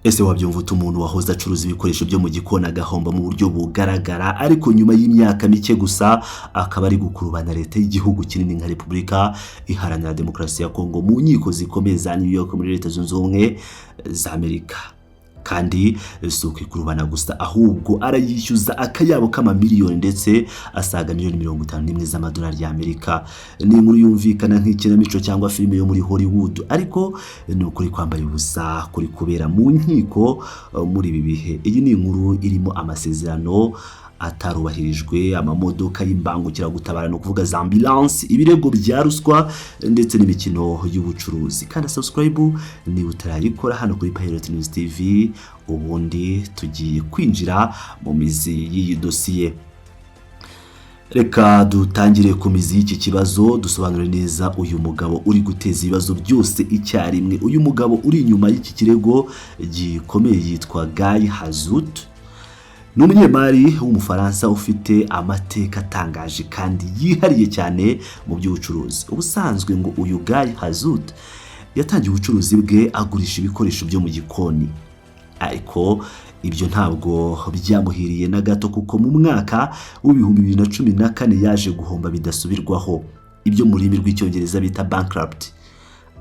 Ese wabyumva umuntu wahoze acuruza ibikoresho byo mu gikoni agahomba mu buryo bugaragara, ariko nyuma y'imyaka mike gusa akaba ari gukurubana leta y'igihugu kinini nka Repubulika Iharanira Demokarasi ya Kongo mu nkiko zikomeye za New York muri Leta Zunze Ubumwe za Amerika. Kandi si ukwikurubana gusa, ahubwo arayishyuza akayabo k'amamiliyoni ndetse asaga miliyoni 51 z'amadolari y'Amerika. Ni inkuru yumvikana nk'ikinamico cyangwa filime yo muri Hollywood, ariko ni ukuri kwambaye ubusa kuri kubera mu nkiko muri ibi bihe. Iyi ni inkuru irimo amasezerano atarubahirijwe, amamodoka y'imbangukiragutabara no kuvuga za ambulance, ibirego bya ruswa ndetse n'imikino y'ubucuruzi. Kandi subscribe ni utarayikora hano kuri Pilot News TV, ubundi tugiye kwinjira mu mizi y'iyi dosiye. Reka dutangire ku mizi y'iki kibazo, dusobanure neza uyu mugabo uri guteza ibibazo byose icyarimwe. Uyu mugabo uri inyuma y'iki kirego gikomeye yitwa Guy Hazut. Ni umunyemari w'umufaransa ufite amateka atangaje kandi yihariye cyane mu by'ubucuruzi. Ubusanzwe ngo uyu Guy Hazut yatangiye ubucuruzi bwe agurisha ibikoresho byo mu gikoni, ariko ibyo ntabwo byamuhiriye na gato, kuko mu mwaka w'ibihumbi 2014 yaje guhomba bidasubirwaho, ibyo mu rurimi rw'icyongereza bita bankrupt.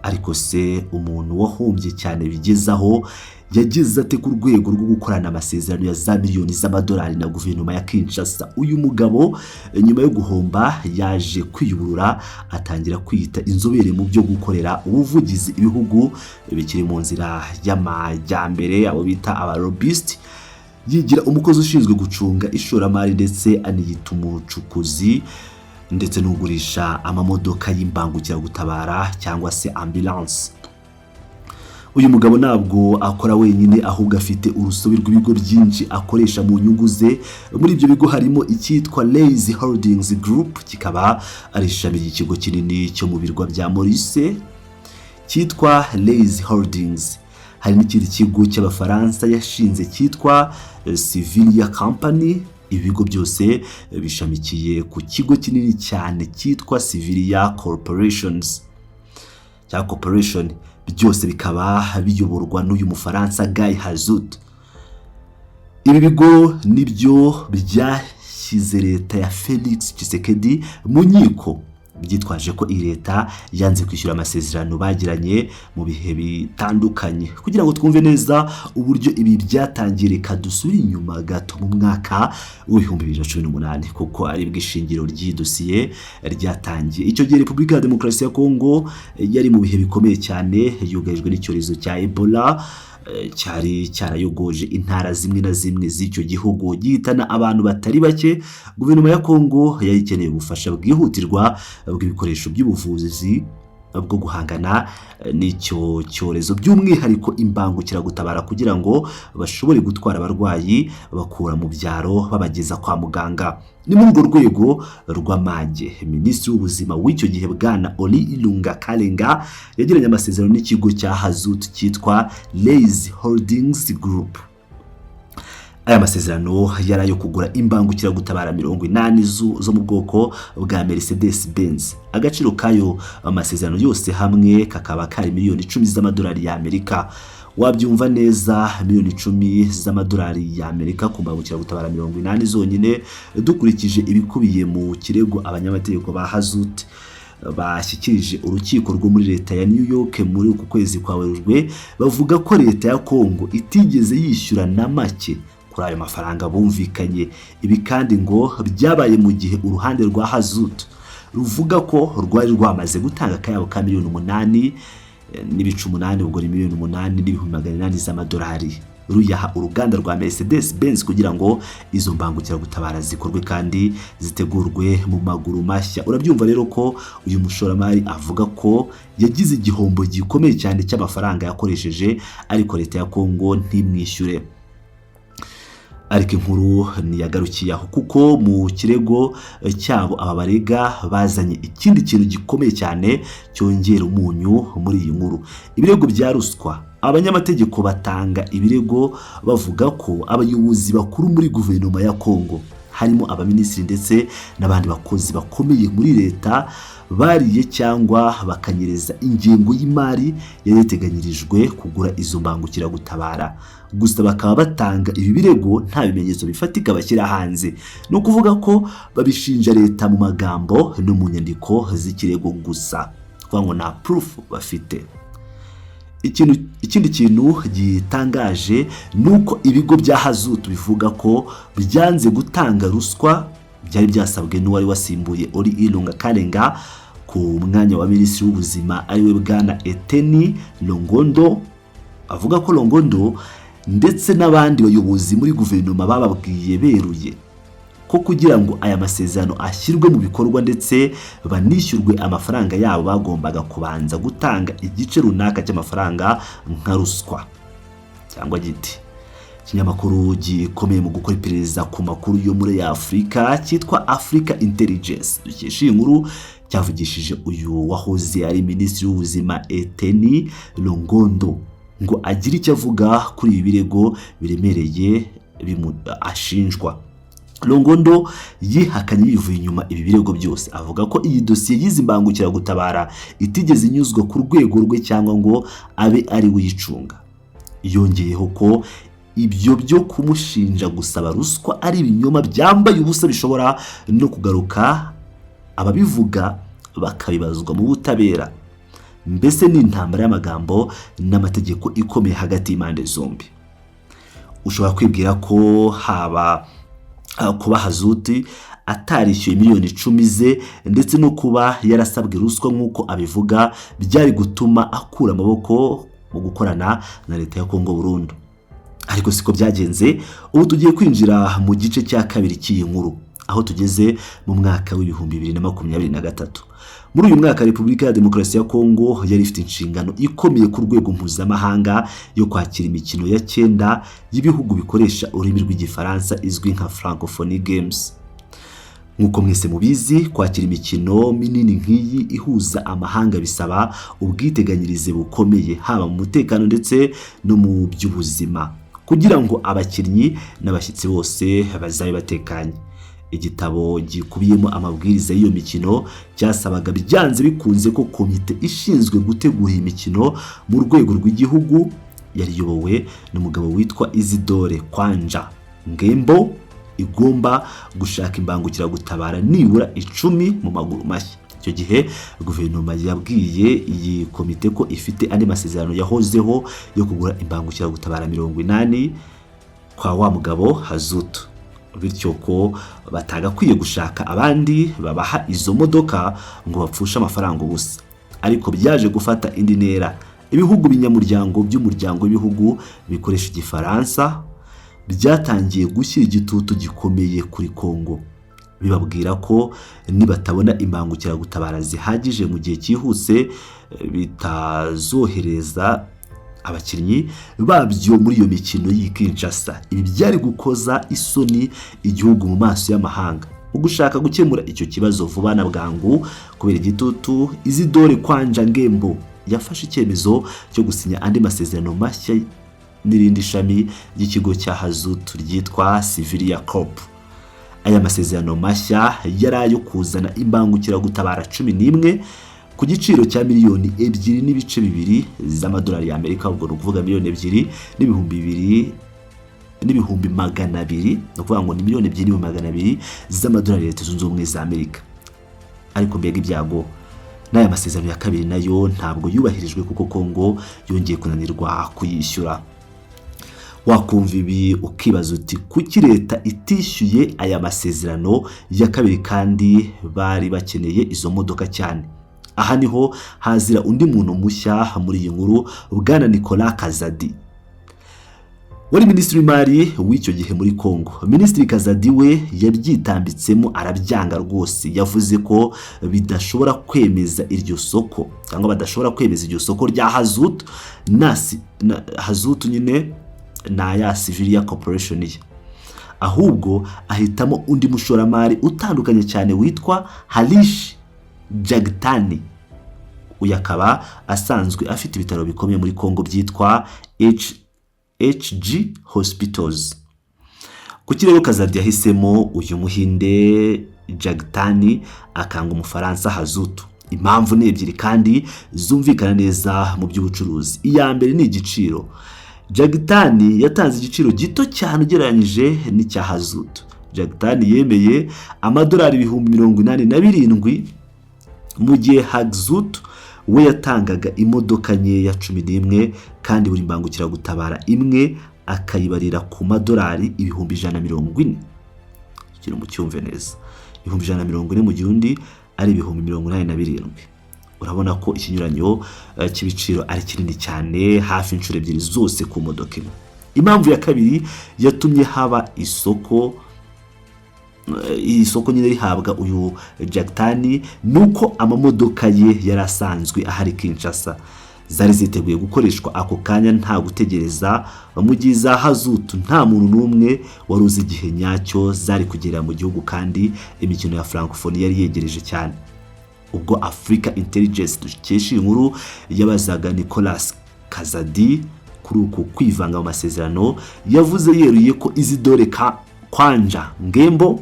Ariko se umuntu wahombye cyane bigezaho yageze ate ku rwego rwo gukorana amasezerano ya za miliyoni z'amadolari na guverinoma ya Kinshasa? Uyu mugabo nyuma yo guhomba yaje kwiyuburura, atangira kwita inzobere mu byo gukorera ubuvugizi ibihugu bikiri mu nzira y'amajyambere, abo bita abarobist. Yigira umukozi ushinzwe gucunga ishoramari ndetse aniyita umucukuzi ndetse n'ugurisha amamodoka y'imbangukiragutabara cyangwa se ambulance. Uyu mugabo ntabwo akora wenyine, ahubwo afite urusobe rw'ibigo byinshi akoresha mu nyungu ze. Muri ibyo bigo harimo icyitwa Lazy Holdings Group, kikaba ari ishami ry'ikigo kinini cyo mu birwa bya Maurice cyitwa Lazy Holdings. Hari n'ikindi kigo cy'abafaransa yashinze cyitwa Civilia Company. Ibigo byose bishamikiye ku kigo kinini cyane cyitwa Civilia Corporations cyangwa Corporation, byose bikaba biyoborwa n'uyu mufaransa Guy Hazut. Ibi bigo nibyo byashyize leta ya Felix Tshisekedi mu nkiko, byitwaje ko leta yanze kwishyura amasezerano bagiranye mu bihe bitandukanye. Kugira ngo twumve neza uburyo ibi byatangiye, reka dusubire inyuma gato mu mwaka w'ibihumbi 2018, kuko ari bw'ishingiro ry'idosiye ryatangiye. Icyo gihe Repubulika ya Demokarasi ya Kongo yari mu bihe bikomeye cyane, yugarijwe n'icyorezo cya Ebola cyari cyarayogoje intara zimwe na zimwe z'icyo gihugu, gihitana abantu batari bake. Guverinoma ya Kongo yari ikeneye ubufasha bwihutirwa bw'ibikoresho by'ubuvuzi bwo guhangana n'icyo cyorezo, by'umwihariko imbangukiragutabara, kugira ngo bashobore gutwara abarwayi bakura mu byaro babageza kwa muganga. Ni muri urwo rwego rw'amage, Minisitiri w'ubuzima w'icyo gihe Bwana Oli Ilunga Kalenga yagiranye amasezerano n'ikigo cya Hazut cyitwa Lazy Holdings Group. Aya masezerano yari ayo kugura imbangukiragutabara 80 zo mu bwoko bwa Mercedes Benz. Agaciro kayo amasezerano yose hamwe kakaba kari miliyoni 10 z'amadolari y'Amerika. Wabyumva neza, miliyoni 10 z'amadolari y'Amerika ku mbangukiragutabara 80 zonyine. Dukurikije ibikubiye mu kirego abanyamategeko ba Hazut bashyikirije urukiko rwo muri leta ya New York muri uku kwezi kwa Werurwe, bavuga ko leta ya Kongo itigeze yishyura na make kuri ayo mafaranga bumvikanye. Ibi kandi ngo byabaye mu gihe uruhande rwa Hazut ruvuga ko rwari rwamaze gutanga akayabo ka miliyoni 8 n'ibice 8, ubwo ni miliyoni 8 n'ibihumbi 800 z'amadolari, ruyaha uruganda rwa Mercedes Benz kugira ngo izo mbangukiragutabara zikorwe kandi zitegurwe mu maguru mashya. Urabyumva rero ko uyu mushoramari avuga ko yagize igihombo gikomeye cyane cy'amafaranga yakoresheje, ariko leta ya Kongo ntimwishyure. Ariko inkuru ntiyagarukiye aho, kuko mu kirego cyabo aba barega bazanye ikindi kintu gikomeye cyane cyongera umunyu muri iyi nkuru: ibirego bya ruswa. Abanyamategeko batanga ibirego bavuga ko abayobozi bakuru muri guverinoma ya Kongo harimo abaminisitiri ndetse n'abandi bakozi bakomeye muri leta bariye cyangwa bakanyereza ingengo y'imari yari yateganyirijwe kugura izo mbangukiragutabara. Gusa bakaba batanga ibi birego nta bimenyetso bifatika bashyira hanze. No kuvuga ko babishinja leta mu magambo no mu nyandiko z'ikirego gusa, kuvuga ngo nta proof bafite. Ikindi kintu gitangaje nuko ibigo bya Hazutu bivuga ko byanze gutanga ruswa byari byasabwe n'uwari wasimbuye Ori Ilunga Kalenga ku mwanya wa minisitiri w'ubuzima ariwe bwana Eteni Longondo. Avuga ko Longondo ndetse n'abandi bayobozi muri guverinoma bababwiye beruye ko kugira ngo aya masezerano ashyirwe mu bikorwa ndetse banishyurwe amafaranga yabo bagombaga kubanza gutanga igice runaka cy'amafaranga nka ruswa cyangwa giti. Ikinyamakuru gikomeye mu gukora iperereza ku makuru yo muri Afurika cyitwa Africa Intelligence dukesha iyi nkuru cyavugishije uyu wahoze ari minisitiri w'ubuzima Eteni Longondo ngo agire icyo avuga kuri ibi birego biremereye ashinjwa. Longondo yihakanye yivuye inyuma ibi birego byose, avuga ko iyi dosiye y'izi mbangukiragutabara itigeze inyuzwa ku rwego rwe cyangwa ngo abe ari uyicunga. Yongeyeho ko ibyo byo kumushinja gusaba ruswa ari ibinyoma byambaye ubusa bishobora no kugaruka ababivuga bakabibazwa mu butabera. Mbese ni intambara y'amagambo n'amategeko ikomeye hagati y'impande zombi. Ushobora kwibwira ko kuba Hazuti atarishyuye miliyoni 10 ze ndetse no kuba yarasabwe ruswa nk'uko abivuga byari gutuma akura amaboko mu gukorana na leta ya Kongo burundu. Ariko siko byagenze. Ubu tugiye kwinjira mu gice cya kabiri cy'iyi nkuru, aho tugeze mu mwaka w'ibihumbi 2023. Muri uyu mwaka Repubulika ya Demokarasi ya Kongo yari ifite inshingano ikomeye ku rwego mpuzamahanga yo kwakira imikino ya 9 y'ibihugu bikoresha ururimi rw'igifaransa izwi nka Francophonie Games. Nkuko mwese mubizi, kwakira imikino minini nk'iyi ihuza amahanga bisaba ubwiteganyirize bukomeye haba mu mutekano ndetse no mu by'ubuzima kugira ngo abakinnyi n'abashyitsi bose bazabe batekanye. Igitabo gikubiyemo amabwiriza y'iyo mikino cyasabaga byanze bikunze ko komite ishinzwe gutegura imikino mu rwego rw'igihugu yariyobowe n'umugabo witwa Isidore Kwanja Ngembo igomba gushaka imbangukiragutabara nibura 10 mu maguru mashya. Icyo gihe guverinoma yabwiye iyi komite ko ifite andi masezerano yahozeho yo kugura imbangukiragutabara 80 kwa wa mugabo Hazutu, bityo ko batagakwiye gushaka abandi babaha izo modoka ngo bapfushe amafaranga ubusa. Ariko byaje gufata indi ntera. Ibihugu binyamuryango by'umuryango w'ibihugu bikoresha igifaransa byatangiye gushyira igitutu gikomeye kuri Kongo, bibabwira ko nibatabona imbangukiragutabara zihagije mu gihe cyihuse bitazohereza abakinnyi babyo muri iyo mikino y'Kinshasa. Ibi byari gukoza isoni igihugu mu maso y'amahanga. Mu gushaka gukemura icyo kibazo vuba na bwangu kubera igitutu, Isidore Kwanja Ngembo yafashe icyemezo cyo gusinya andi masezerano mashya n'irindi shami ry'ikigo cya Hazutu ryitwa Civilia Corp. Aya masezerano mashya yari ayo kuzana imbangukiragutabara 11 ku giciro cya miliyoni 2.2 z'amadolari y'Amerika, ubwo nukuvuga miliyoni 2.2 magana abiri, no kuvuga ngo ni miliyoni 2.2 z'amadolari Leta Zunze Ubumwe za Amerika. Ariko mbega ibyago, n'aya masezerano ya kabiri nayo ntabwo yubahirijwe kuko Kongo yongeye kunanirwa kuyishyura. Wakumva ibi ukibaza uti kuki leta itishyuye aya masezerano ya kabiri kandi bari bakeneye izo modoka cyane. Aha niho hazira undi muntu mushya muri iyi nkuru, bwana Nicolas Kazadi, wari minisitiri w'imari w'icyo gihe muri Kongo. Minisitiri Kazadi we yabyitambitsemo arabyanga rwose, yavuze ko bidashobora kwemeza iryo soko cyangwa badashobora kwemeza iryo soko rya Hazutu Hazutu nyine na ya Civilia Corporation ye, ahubwo ahitamo undi mushoramari utandukanye cyane witwa Harish Jagtani. Uyu akaba asanzwe afite ibitaro bikomeye muri Kongo byitwa HG Hospitals. kuki rero Kazadi yahisemo uyu muhinde Jagtani akanga umufaransa Hazutu? Impamvu ni ebyiri kandi zumvikana neza mu by'ubucuruzi. Iya mbere ni igiciro. Jagtani yatanze igiciro gito cyane ugereranyije n'icya Hazutu. Jagtani yemeye amadolari 87,000 mu gihe Hazutu we yatangaga imodoka nkeya 11 kandi buri mbangukiragutabara imwe akayibarira ku madolari 140,000. Kino mucyumve neza. 140,000 mu gihundi ari 87,000. Urabona ko ikinyuranyo cy'ibiciro ari kinini cyane, hafi inshuro ebyiri zose ku modoka imwe. Impamvu ya kabiri yatumye haba isoko nyine rihabwa uyu Jagtani nuko amamodoka ye yarasanzwe ahari Kinshasa, zari ziteguye gukoreshwa ako kanya nta gutegereza, mu gihe za Hazutu nta muntu n'umwe wari uzi igihe nyacyo zari kugera mu gihugu kandi imikino ya Francophonie yari yegereje cyane. Ubwo Africa Intelligence dukesha inkuru yabazaga Nicolas Kazadi kuri uko kwivanga mu masezerano, yavuze yeruye ko Isidore Kwanja Ngembo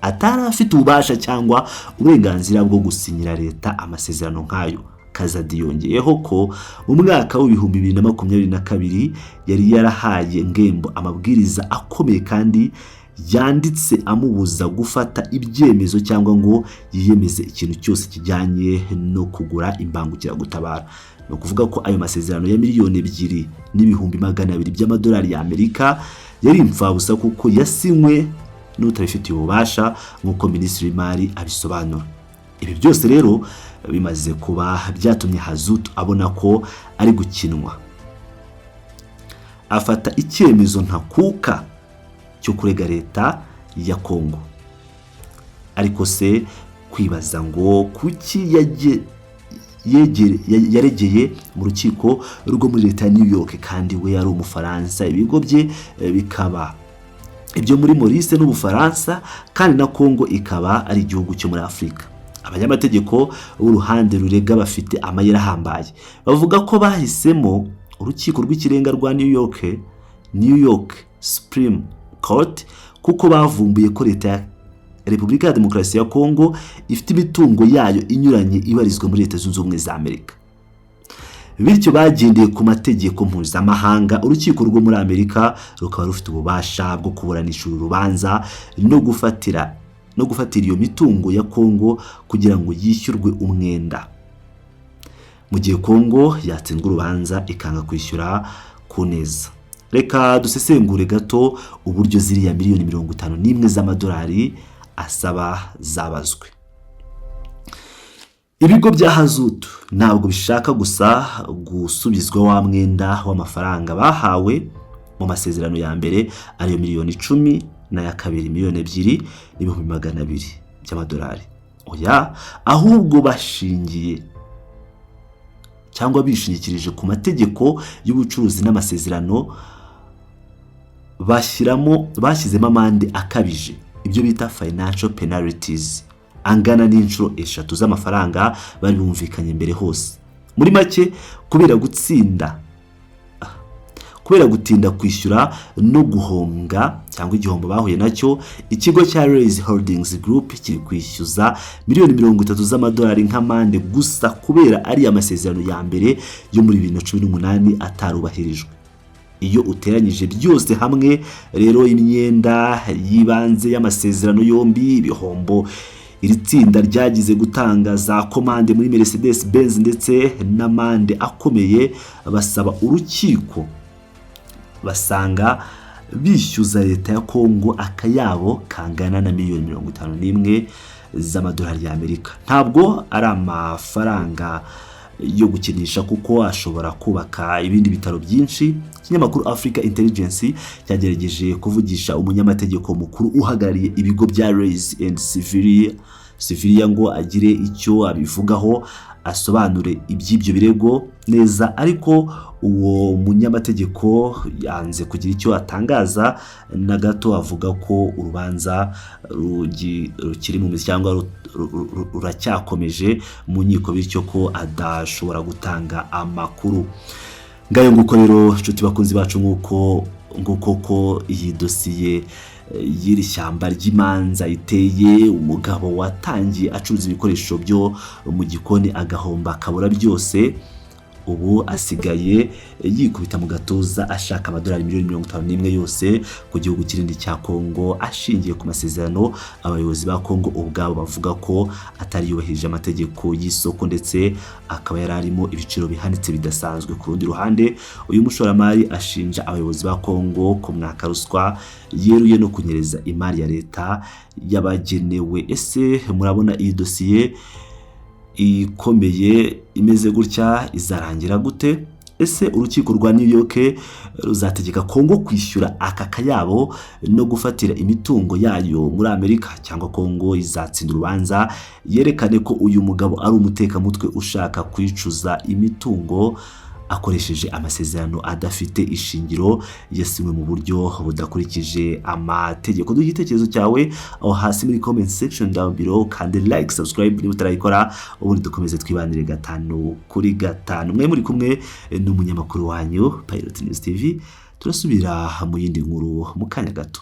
atari afite ububasha cyangwa uburenganzira bwo gusinyira leta amasezerano nk'ayo. Kazadi yongeyeho ko mu mwaka w'2022 yari yarahaye Ngembo amabwiriza akomeye kandi yanditse amubuza gufata ibyemezo cyangwa ngo yiyemeze ikintu cyose kijyanye no kugura imbangukiragutabara. No kuvuga ko ayo masezerano ya miliyoni 2,200 by'amadolari ya Amerika yari imfabusa kuko yasinywe n'utabifitiye ububasha nk'uko Minisitiri w'Imari abisobanura. Ibi byose rero bimaze kuba byatumye Hazutu abona ko ari gukinwa, afata icyemezo ntakuka cyo kurega leta ya Congo. Ariko se kwibaza ngo kuki yaregeye mu rukiko rwo muri leta ya New York kandi we yari umufaransa, ibigo bye bikaba ibyo muri Maurice n'Ubufaransa kandi na Congo ikaba ari igihugu cyo muri Afrika. Abanyamategeko b'uruhande rurega bafite amayeri ahambaye, bavuga ko bahisemo urukiko rw'ikirenga rwa New York Supreme Court kuko bavumbuye ko leta ya Repubulika ya Demokarasi ya Congo ifite imitungo yayo inyuranye ibarizwa muri Leta Zunze Ubumwe za Amerika. Bityo bagendeye ku mategeko mpuzamahanga, urukiko rwo muri Amerika rukaba rufite ububasha bwo kuburanisha urubanza no gufatira iyo mitungo ya Congo kugira ngo yishyurwe umwenda. Mu gihe Congo yatsinzwe urubanza ikanga kwishyura ku neza. Reka dusesengure gato uburyo ziriya miliyoni 51 z'amadolari asaba zabazwe. Ibigo bya Hazutu ntabwo bishaka gusa gusubizwa wa mwenda w'amafaranga bahawe mu masezerano ya mbere ariyo miliyoni 10 na ya kabiri miliyoni 2,200 by'amadolari. Oya, ahubwo bashingiye cyangwa bishingikirije ku mategeko y'ubucuruzi n'amasezerano, bashyizemo amande akabije, ibyo bita financial penalties, angana n'inshuro 3 z'amafaranga bari bumvikanye mbere hose. Muri make kubera gutinda kwishyura no guhomba cyangwa igihombo bahuye nacyo, ikigo cya Raise Holdings Group kiri kwishyuza miliyoni 30 z'amadolari nk'amande gusa kubera ari amasezerano ya mbere yo muri 2018 atarubahirijwe. Iyo uteranyije byose hamwe rero imyenda yibanze y'amasezerano yombi, ibihombo iri tsinda ryagize gutanga za komande muri Mercedes Benz ndetse n'amande akomeye, basaba urukiko basanga bishyuza leta ya Congo akayabo kangana na miliyoni 51 z'amadolari ya Amerika. Ntabwo ari amafaranga yo gukinisha kuko ashobora kubaka ibindi bitaro byinshi. Ikinyamakuru Africa Intelligence cyagerageje kuvugisha umunyamategeko mukuru uhagarariye ibigo bya Raise and Civilia ngo agire icyo abivugaho, asobanure iby'ibyo birego neza, ariko uwo munyamategeko yanze kugira icyo atangaza na gato, avuga ko urubanza rukiri mu mizi cyangwa ruracyakomeje mu nkiko, bityo ko adashobora gutanga amakuru. Ngayo nguko rero nshuti bakunzi bacu, nguko ko iyi dosiye y'iri shyamba ry'imanza iteye umugabo watangiye acuruza ibikoresho byo mu gikoni agahomba akabura byose, ubu asigaye yikubita mu gatuza ashaka amadolari miliyoni 51 yose ku gihugu kirindi cya Congo, ashingiye ku masezerano abayobozi ba Congo ubwabo bavuga ko atari yubahirije amategeko y'isoko ndetse akaba yararimo ibiciro bihanitse bidasanzwe. Ku rundi ruhande uyu mushoramari ashinja abayobozi ba Congo ko mwaka ruswa yeruye no kunyereza imari ya leta yabagenewe. Ese murabona iyi dosiye ikomeye imeze gutya izarangira gute? Ese urukiko rwa New York ruzategeka Congo kwishyura aka kayabo no gufatira imitungo yayo muri Amerika, cyangwa Congo izatsinda urubanza yerekane ko uyu mugabo ari umutekamutwe ushaka kwicuza imitungo akoresheje amasezerano adafite ishingiro yasinywe mu buryo budakurikije amategeko? Duhe igitekerezo cyawe aho hasi muri comment section down below, kandi like, subscribe niba utarayikora, ubundi dukomeze twibanire 5 kuri 5. Mwe muri kumwe n'umunyamakuru wanyu Pilot News TV, turasubira mu yindi nkuru mu kanya gato.